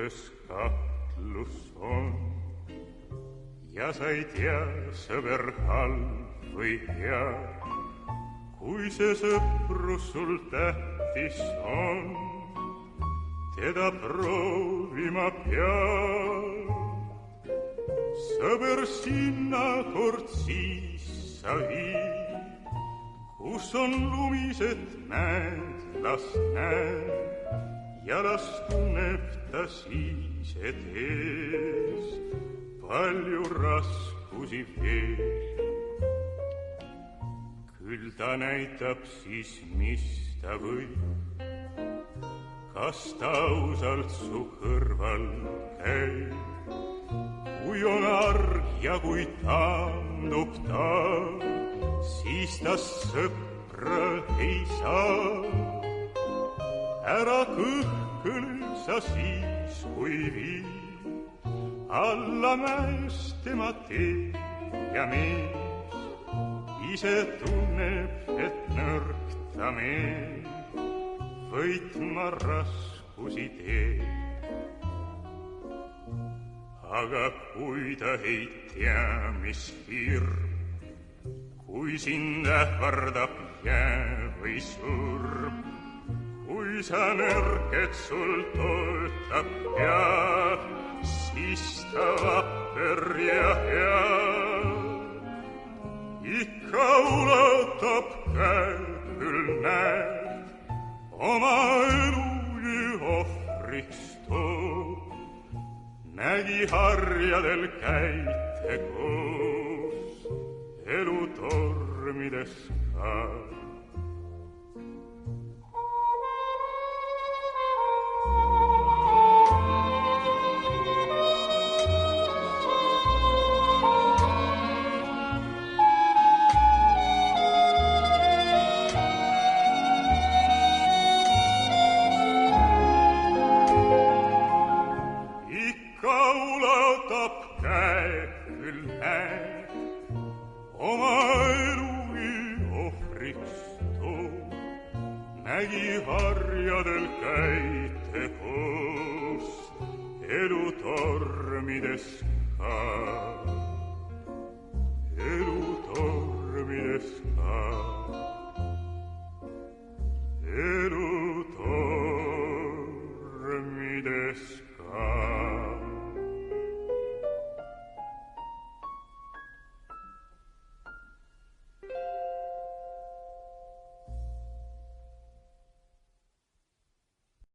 õhtuses kaklus on ja sa ei tea, sõber, halb või hea, kui see sõprus sul tähtis on, teda proovima peab. Sõber, sinna kord siis sa viid, kus on lumised mäed, las näeb ja las tunneb ta siis, et ees palju raskusi veel. Küll ta näitab siis, mis ta võib, kas ta ausalt su kõrval käib, kui on arg ja kui taandub ta, siis ta sõpra ei saa. Ära kõhkõle sa siis, kui viid alla mäest tema tee ja mees ise tunneb, et nõrk ta mees võitma raskusi teeb. Aga kui ta ei tea, mis hirm, kui sind ähvardab jää või surm, kui sa nõrk, et sul toetab pead, siis ta vapper ja hea. Ikka ulatab käe, küll näed, oma elu ohvriks toob. Nägi harjadel käite koos, elu tormides ka. Nägi harjadel käite koos, elu tormides ka. Elu tormides ka. Elu